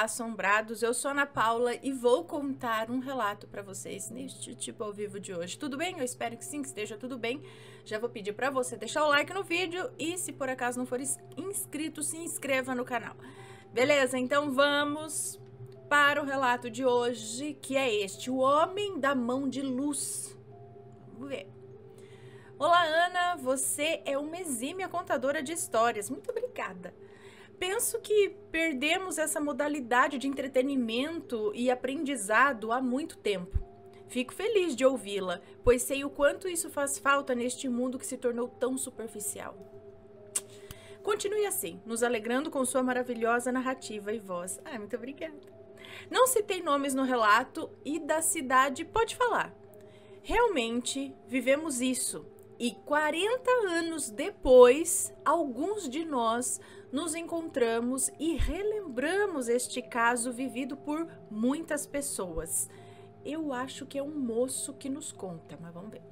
Olá, assombrados, eu sou Ana Paula e vou contar um relato para vocês neste tipo ao vivo de hoje. Tudo bem? Eu espero que sim, que esteja tudo bem. Já vou pedir para você deixar o like no vídeo e se por acaso não for inscrito, se inscreva no canal. Beleza? Então vamos para o relato de hoje, que é este, o Homem da Mão de Luz. Vamos ver. Olá, Ana, você é uma exímia contadora de histórias. Muito obrigada. Penso que perdemos essa modalidade de entretenimento e aprendizado há muito tempo. Fico feliz de ouvi-la, pois sei o quanto isso faz falta neste mundo que se tornou tão superficial. Continue assim, nos alegrando com sua maravilhosa narrativa e voz. Muito obrigada. Não citei nomes no relato e da cidade pode falar. Realmente vivemos isso. E 40 anos depois, alguns de nós nos encontramos e relembramos este caso vivido por muitas pessoas. Eu acho que é um moço que nos conta, mas vamos ver.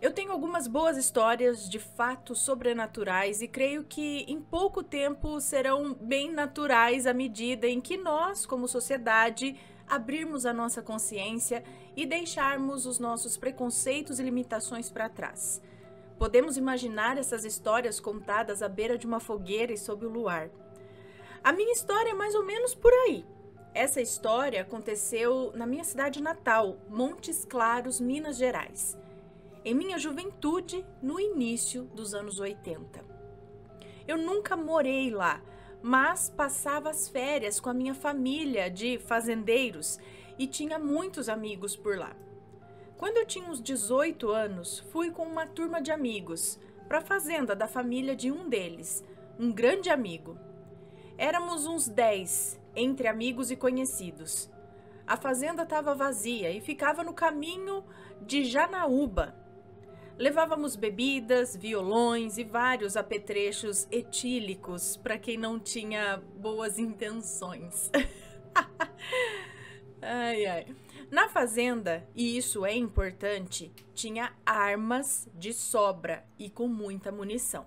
Eu tenho algumas boas histórias de fatos sobrenaturais e creio que em pouco tempo serão bem naturais à medida em que nós, como sociedade, abrirmos a nossa consciência e deixarmos os nossos preconceitos e limitações para trás. Podemos imaginar essas histórias contadas à beira de uma fogueira e sob o luar. A minha história é mais ou menos por aí. Essa história aconteceu na minha cidade natal, Montes Claros, Minas Gerais, em minha juventude, no início dos anos 80. Eu nunca morei lá, mas passava as férias com a minha família de fazendeiros e tinha muitos amigos por lá. Quando eu tinha uns 18 anos, fui com uma turma de amigos para a fazenda da família de um deles, um grande amigo. Éramos uns 10, entre amigos e conhecidos. A fazenda estava vazia e ficava no caminho de Janaúba. Levávamos bebidas, violões e vários apetrechos etílicos para quem não tinha boas intenções. Na fazenda, e isso é importante, tinha armas de sobra e com muita munição.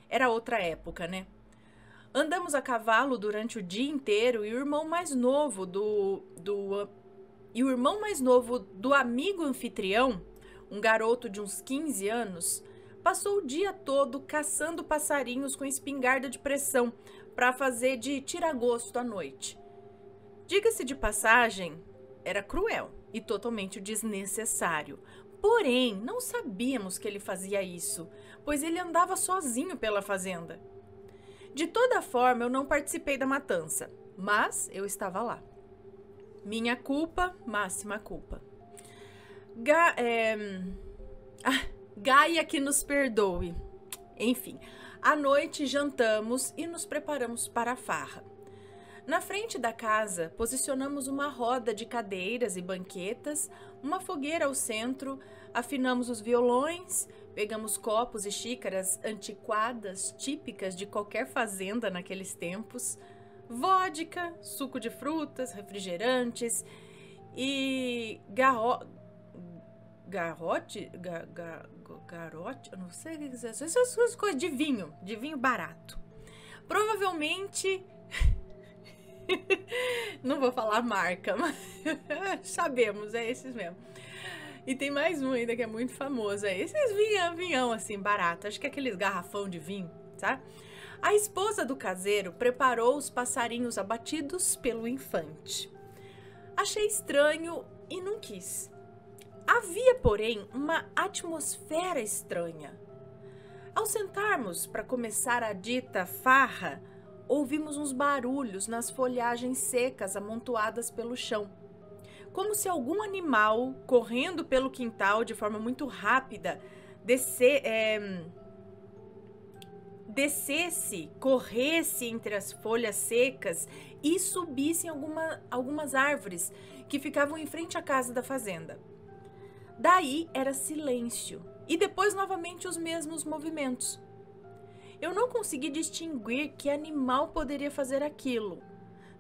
Era outra época, né? Andamos a cavalo durante o dia inteiro e o irmão mais novo do amigo anfitrião, um garoto de uns 15 anos, passou o dia todo caçando passarinhos com espingarda de pressão para fazer de tiragosto à noite. Diga-se de passagem, era cruel e totalmente desnecessário. Porém, não sabíamos que ele fazia isso, pois ele andava sozinho pela fazenda. De toda forma, eu não participei da matança, mas eu estava lá. Minha culpa, máxima culpa. Gaia que nos perdoe. Enfim, à noite jantamos e nos preparamos para a farra. Na frente da casa, posicionamos uma roda de cadeiras e banquetas, uma fogueira ao centro, afinamos os violões, pegamos copos e xícaras antiquadas, típicas de qualquer fazenda naqueles tempos, vodka, suco de frutas, refrigerantes e garote, eu não sei o que é isso, essas coisas de vinho barato. Provavelmente, não vou falar marca, mas sabemos, é esses mesmo. E tem mais um ainda que é muito famoso, é esses vinhão assim, barato, acho que é aqueles garrafão de vinho, tá? A esposa do caseiro preparou os passarinhos abatidos pelo infante. Achei estranho e não quis. Havia, porém, uma atmosfera estranha. Ao sentarmos para começar a dita farra, ouvimos uns barulhos nas folhagens secas amontoadas pelo chão, como se algum animal, correndo pelo quintal de forma muito rápida, corresse entre as folhas secas e subisse em algumas árvores que ficavam em frente à casa da fazenda. Daí era silêncio e depois novamente os mesmos movimentos. Eu não consegui distinguir que animal poderia fazer aquilo.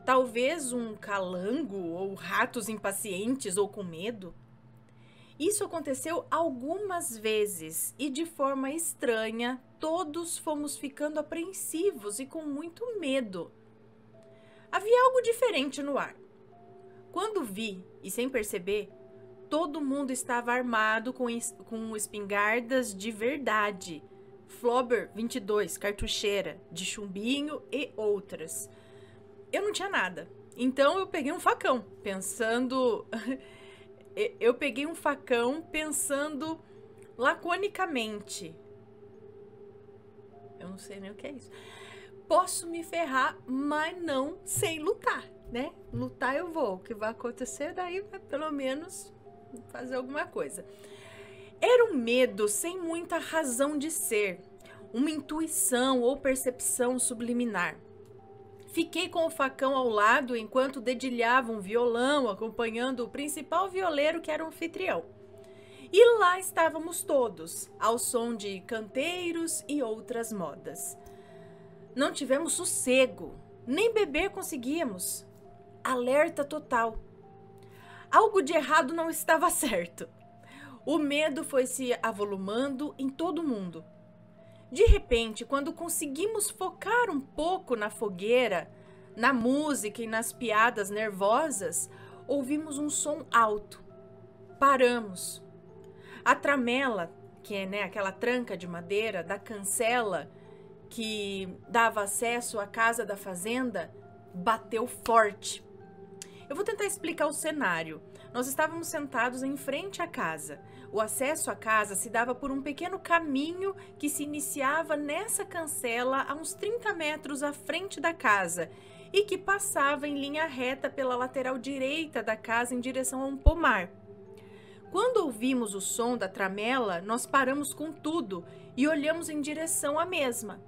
Talvez um calango ou ratos impacientes ou com medo. Isso aconteceu algumas vezes e de forma estranha todos fomos ficando apreensivos e com muito medo. Havia algo diferente no ar. Quando vi, e sem perceber, todo mundo estava armado com espingardas de verdade. Flobber 22, cartucheira, de chumbinho e outras. Eu não tinha nada. Então eu peguei um facão, pensando... laconicamente. Eu não sei nem o que é isso. Posso me ferrar, mas não sem lutar, né? Lutar eu vou. O que vai acontecer daí vai pelo menos fazer alguma coisa. Era um medo sem muita razão de ser. Uma intuição ou percepção subliminar. Fiquei com o facão ao lado enquanto dedilhava um violão, acompanhando o principal violeiro que era o anfitrião. E lá estávamos todos, ao som de canteiros e outras modas. Não tivemos sossego, nem beber conseguíamos. Alerta total. Algo de errado não estava certo. O medo foi se avolumando em todo mundo. De repente, quando conseguimos focar um pouco na fogueira, na música e nas piadas nervosas, ouvimos um som alto. Paramos. A tramela, que é, né, aquela tranca de madeira da cancela que dava acesso à casa da fazenda, bateu forte. Eu vou tentar explicar o cenário. Nós estávamos sentados em frente à casa. O acesso à casa se dava por um pequeno caminho que se iniciava nessa cancela a uns 30 metros à frente da casa e que passava em linha reta pela lateral direita da casa em direção a um pomar. Quando ouvimos o som da tramela, nós paramos com tudo e olhamos em direção à mesma.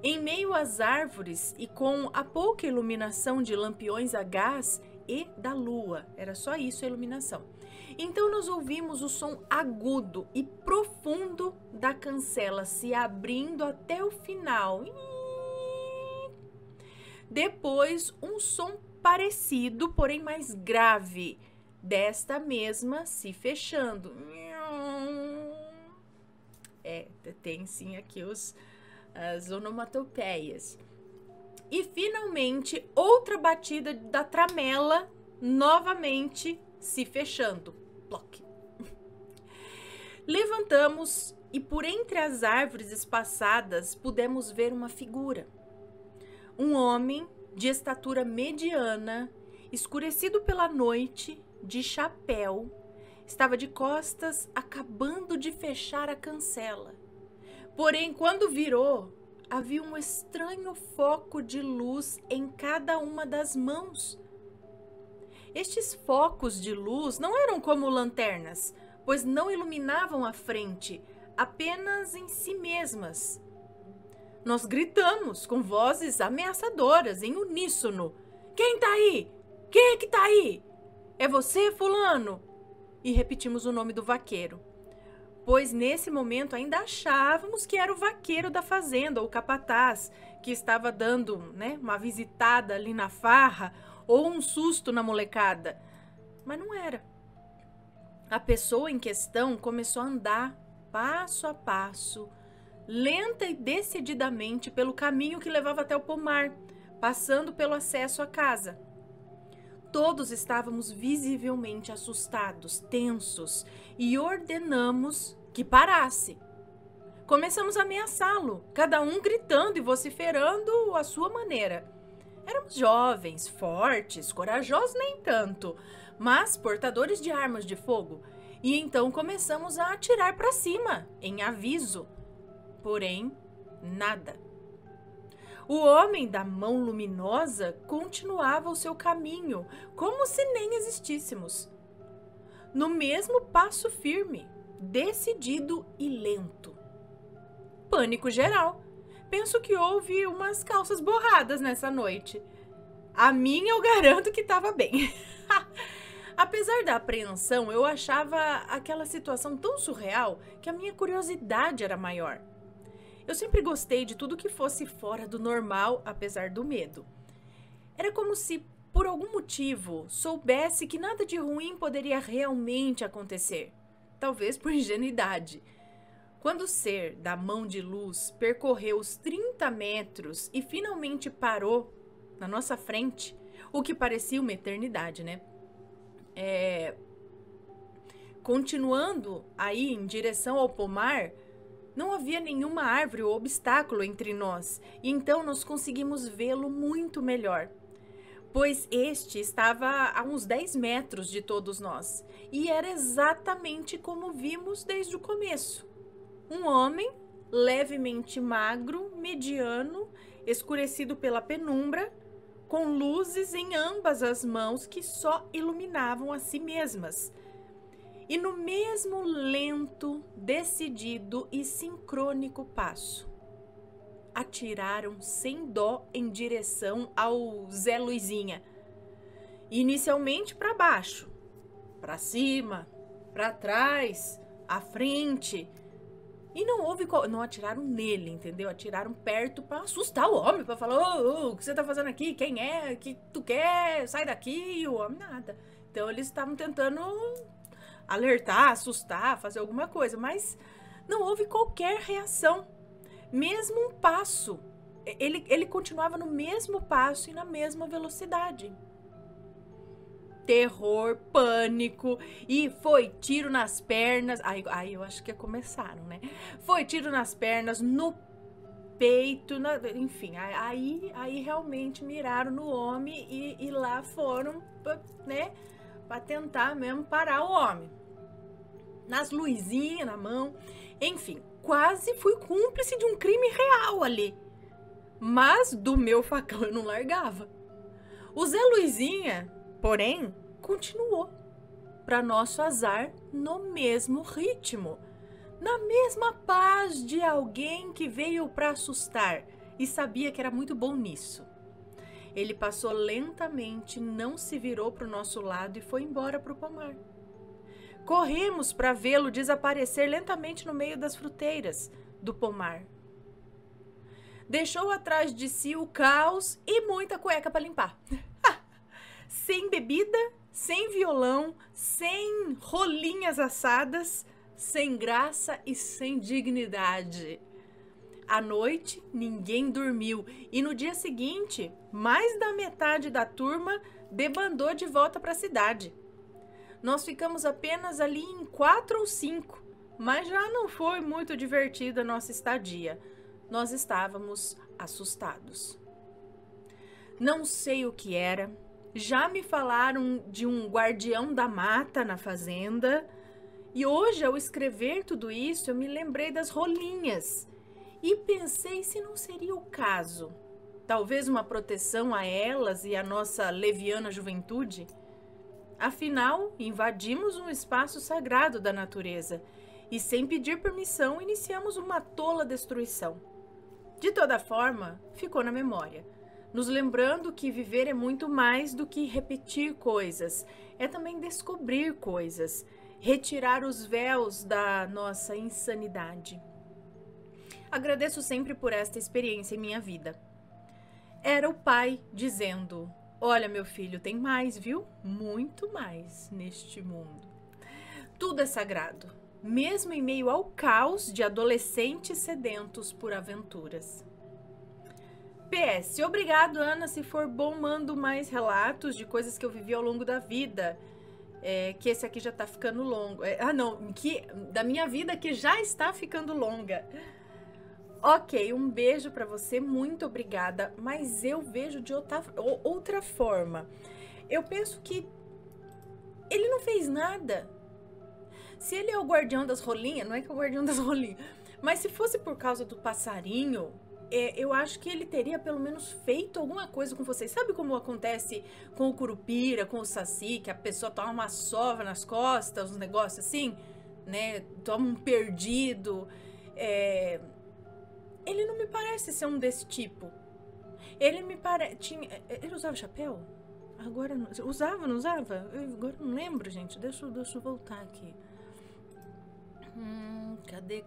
Em meio às árvores e com a pouca iluminação de lampiões a gás e da lua, era só isso a iluminação. Então nós ouvimos o som agudo e profundo da cancela se abrindo até o final. Depois um som parecido, porém mais grave, desta mesma se fechando. Tem sim aqui as onomatopeias. E finalmente outra batida da tramela novamente se fechando. Ploc. Levantamos e por entre as árvores espaçadas pudemos ver uma figura. Um homem de estatura mediana, escurecido pela noite, de chapéu, estava de costas acabando de fechar a cancela. Porém, quando virou, havia um estranho foco de luz em cada uma das mãos. Estes focos de luz não eram como lanternas, pois não iluminavam a frente, apenas em si mesmas. Nós gritamos com vozes ameaçadoras, em uníssono. Quem tá aí? Quem é que tá aí? É você, fulano? E repetimos o nome do vaqueiro. Pois nesse momento ainda achávamos que era o vaqueiro da fazenda, ou capataz, que estava dando, né, uma visitada ali na farra, ou um susto na molecada. Mas não era. A pessoa em questão começou a andar passo a passo, lenta e decididamente pelo caminho que levava até o pomar, passando pelo acesso à casa. Todos estávamos visivelmente assustados, tensos, e ordenamos que parasse. Começamos a ameaçá-lo, cada um gritando e vociferando à sua maneira. Éramos jovens, fortes, corajosos nem tanto, mas portadores de armas de fogo, e então começamos a atirar para cima, em aviso. Porém, nada. O homem da mão luminosa continuava o seu caminho, como se nem existíssemos. No mesmo passo firme, decidido e lento. Pânico geral. Penso que houve umas calças borradas nessa noite. A minha eu garanto que estava bem. Apesar da apreensão, eu achava aquela situação tão surreal que a minha curiosidade era maior. Eu sempre gostei de tudo que fosse fora do normal, apesar do medo. Era como se, por algum motivo, soubesse que nada de ruim poderia realmente acontecer. Talvez por ingenuidade. Quando o ser da mão de luz percorreu os 30 metros e finalmente parou, na nossa frente, o que parecia uma eternidade, né? Continuando aí em direção ao pomar, não havia nenhuma árvore ou obstáculo entre nós, e então nós conseguimos vê-lo muito melhor, pois este estava a uns 10 metros de todos nós, e era exatamente como vimos desde o começo. Um homem levemente magro, mediano, escurecido pela penumbra, com luzes em ambas as mãos que só iluminavam a si mesmas. E no mesmo lento, decidido e sincrônico passo, atiraram sem dó em direção ao Zé Luizinha. Inicialmente para baixo, para cima, para trás, à frente. E não atiraram nele, entendeu? Atiraram perto para assustar o homem, para falar: o que você tá fazendo aqui? Quem é? O que tu quer? Sai daqui. E o homem nada. Então eles estavam tentando alertar, assustar, fazer alguma coisa, mas não houve qualquer reação. Mesmo um passo, ele continuava no mesmo passo e na mesma velocidade. Terror, pânico, e foi tiro nas pernas. Aí eu acho que começaram, né? Foi tiro nas pernas, no peito, enfim, aí realmente miraram no homem e lá foram, né, para tentar mesmo parar o homem. Nas luzinhas na mão, enfim, quase fui cúmplice de um crime real ali. Mas do meu facão eu não largava. O Zé Luizinha, porém, continuou, para nosso azar, no mesmo ritmo, na mesma paz de alguém que veio para assustar e sabia que era muito bom nisso. Ele passou lentamente, não se virou para o nosso lado e foi embora para o pomar. Corremos para vê-lo desaparecer lentamente no meio das fruteiras do pomar. Deixou atrás de si o caos e muita cueca para limpar. Sem bebida, sem violão, sem rolinhas assadas, sem graça e sem dignidade. À noite, ninguém dormiu e no dia seguinte, mais da metade da turma debandou de volta para a cidade. Nós ficamos apenas ali em 4 ou 5, mas já não foi muito divertida a nossa estadia. Nós estávamos assustados. Não sei o que era. Já me falaram de um guardião da mata na fazenda. E hoje, ao escrever tudo isso, eu me lembrei das rolinhas. E pensei se não seria o caso. Talvez uma proteção a elas e à nossa leviana juventude. Afinal, invadimos um espaço sagrado da natureza e, sem pedir permissão, iniciamos uma tola destruição. De toda forma, ficou na memória, nos lembrando que viver é muito mais do que repetir coisas, é também descobrir coisas, retirar os véus da nossa insanidade. Agradeço sempre por esta experiência em minha vida. Era o pai dizendo: olha, meu filho, tem mais, viu? Muito mais neste mundo. Tudo é sagrado, mesmo em meio ao caos de adolescentes sedentos por aventuras. PS, obrigado, Ana. Se for bom, mando mais relatos de coisas que eu vivi ao longo da vida. Que esse aqui já tá ficando longo. Da minha vida que já está ficando longa. Ok, um beijo pra você, muito obrigada, mas eu vejo de outra forma. Eu penso que ele não fez nada. Se ele é o guardião das rolinhas, não é que é o guardião das rolinhas, mas se fosse por causa do passarinho, eu acho que ele teria pelo menos feito alguma coisa com vocês. Sabe como acontece com o curupira, com o saci, que a pessoa toma uma sova nas costas, uns negócios assim, né? Toma um perdido. Ele não me parece ser um desse tipo. Ele me parece... Ele usava chapéu? Agora... Usava, não usava? Agora não lembro, gente. Deixa eu voltar aqui. Cadê?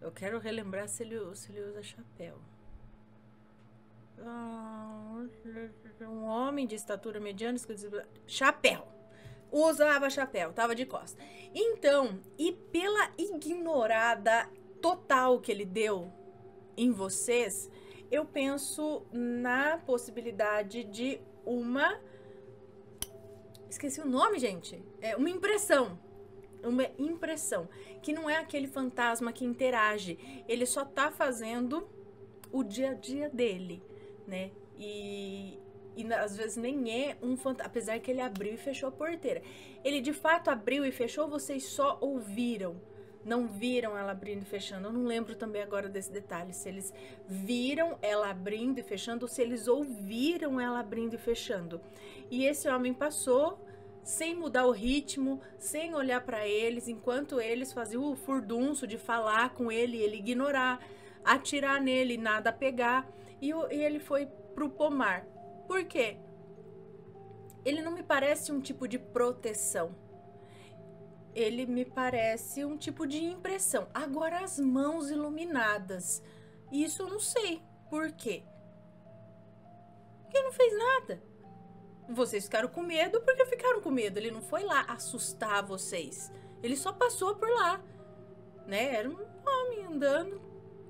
Eu quero relembrar se ele usa chapéu. Um homem de estatura mediana... Chapéu! Usava chapéu, tava de costas. Então, e pela ignorada total que ele deu em vocês, eu penso na possibilidade de uma... Esqueci o nome, gente. É uma impressão. Uma impressão. Que não é aquele fantasma que interage. Ele só tá fazendo o dia a dia dele, né? E às vezes nem é um fantasma, apesar que ele abriu e fechou a porteira. Ele de fato abriu e fechou, vocês só ouviram. Não viram ela abrindo e fechando. Eu não lembro também agora desse detalhe. Se eles viram ela abrindo e fechando ou se eles ouviram ela abrindo e fechando. E esse homem passou sem mudar o ritmo, sem olhar para eles, enquanto eles faziam o furdunço de falar com ele, ele ignorar, atirar nele, nada pegar. E ele foi pro pomar. Por quê? Ele não me parece um tipo de proteção. Ele me parece um tipo de impressão. Agora, as mãos iluminadas. Isso eu não sei. Por quê? Porque ele não fez nada. Vocês ficaram com medo porque ficaram com medo. Ele não foi lá assustar vocês. Ele só passou por lá. Né? Era um homem andando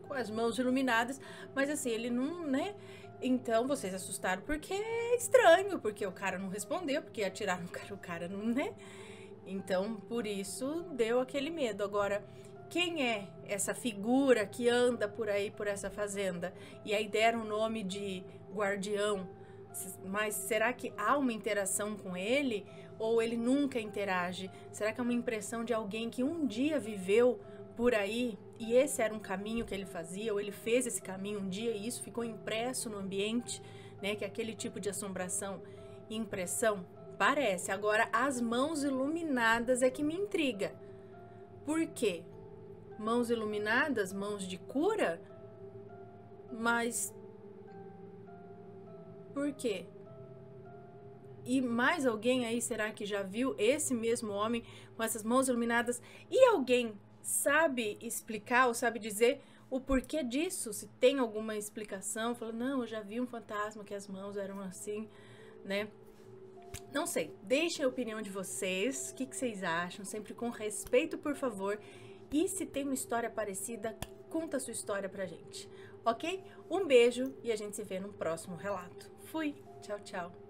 com as mãos iluminadas. Mas assim, ele não, né? Então, vocês assustaram porque é estranho. Porque o cara não respondeu. Porque atiraram o cara não, né? Então, por isso, deu aquele medo. Agora, quem é essa figura que anda por aí, por essa fazenda? E aí deram o nome de guardião. Mas será que há uma interação com ele? Ou ele nunca interage? Será que é uma impressão de alguém que um dia viveu por aí? E esse era um caminho que ele fazia? Ou ele fez esse caminho um dia e isso ficou impresso no ambiente? Né? Que é aquele tipo de assombração e impressão? Parece. Agora, as mãos iluminadas é que me intriga. Por quê? Mãos iluminadas, mãos de cura? Mas por quê? E mais alguém aí, será que já viu esse mesmo homem com essas mãos iluminadas? E alguém sabe explicar ou sabe dizer o porquê disso? Se tem alguma explicação? Fala, não, eu já vi um fantasma que as mãos eram assim, né? Não sei, deixem a opinião de vocês, o que vocês acham, sempre com respeito, por favor. E se tem uma história parecida, conta a sua história pra gente, ok? Um beijo e a gente se vê no próximo relato. Fui, tchau, tchau.